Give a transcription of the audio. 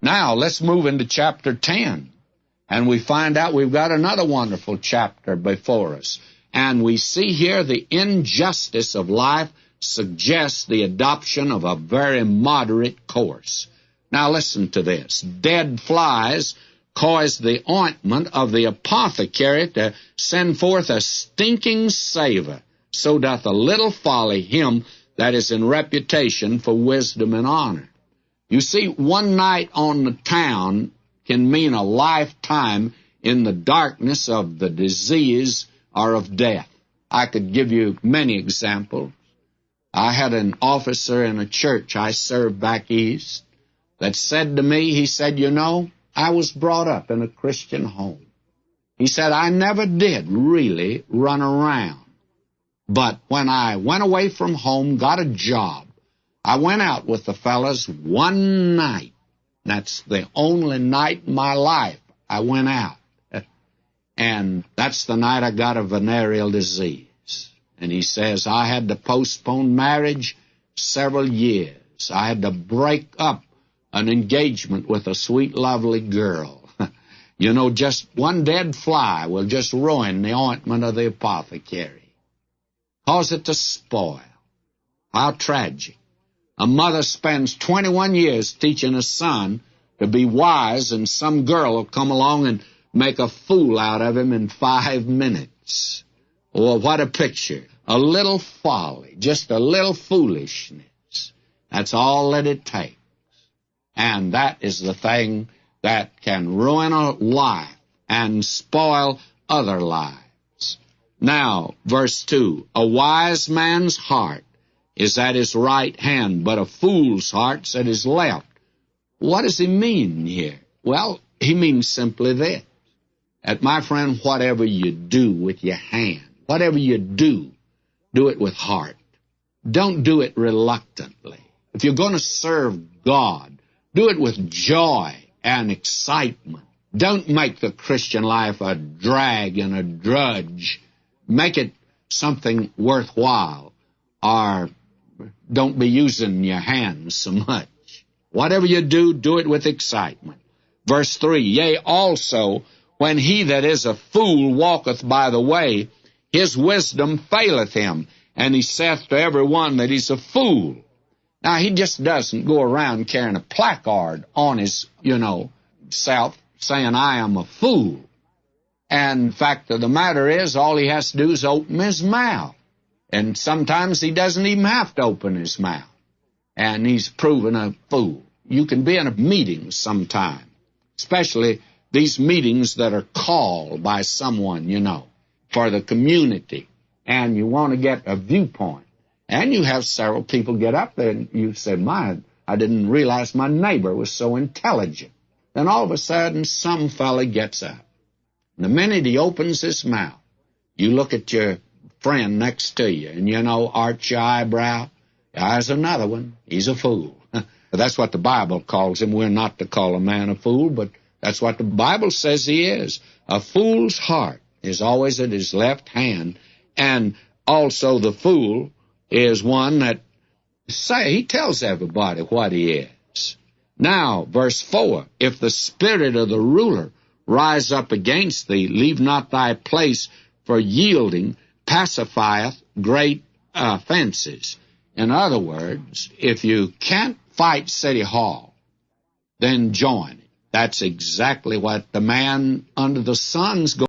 Now, let's move into chapter 10. And we find out we've got another wonderful chapter before us. And we see here the injustice of life suggests the adoption of a very moderate course. Now listen to this. Dead flies cause the ointment of the apothecary to send forth a stinking savor. So doth a little folly him that is in reputation for wisdom and honor. You see, one night on the town can mean a lifetime in the darkness of the disease or of death. I could give you many examples. I had an officer in a church I served back east that said to me, he said, you know, I was brought up in a Christian home. He said, I never did really run around. But when I went away from home, got a job, I went out with the fellas one night. That's the only night in my life I went out. And that's the night I got a venereal disease. And he says, I had to postpone marriage several years. I had to break up an engagement with a sweet, lovely girl. You know, just one dead fly will just ruin the ointment of the apothecary. Cause it to spoil. How tragic. A mother spends 21 years teaching a son to be wise, and some girl will come along and make a fool out of him in 5 minutes. Well, what a picture. A little folly, just a little foolishness. That's all that it takes. And that is the thing that can ruin a life and spoil other lives. Now, verse 2, a wise man's heart is at his right hand, but a fool's heart's at his left. What does he mean here? Well, he means simply this. That, my friend, whatever you do with your hand, whatever you do it with heart. Don't do it reluctantly. If you're going to serve God, do it with joy and excitement. Don't make the Christian life a drag and a drudge. Make it something worthwhile, or don't be using your hands so much. Whatever you do it with excitement. Verse 3, yea, also, when he that is a fool walketh by the way, his wisdom faileth him, and he saith to every one that he's a fool. Now, he just doesn't go around carrying a placard on his, self, saying, I am a fool. And fact of the matter is, all he has to do is open his mouth. And sometimes he doesn't even have to open his mouth. And he's proven a fool. You can be in a meeting sometime, especially these meetings that are called by someone, for the community, and you want to get a viewpoint. And you have several people get up there, and you say, I didn't realize my neighbor was so intelligent. Then all of a sudden, some fella gets up. And the minute he opens his mouth, you look at your friend next to you, and arch your eyebrow. There's another one. He's a fool. That's what the Bible calls him. We're not to call a man a fool, but that's what the Bible says he is. A fool's heart is always at his left hand, and also the fool is one that he tells everybody what he is. Now, verse 4, if the spirit of the ruler rise up against thee, leave not thy place, for yielding pacifieth great offenses. In other words, if you can't fight City Hall, then join it. That's exactly what the man under the sun's going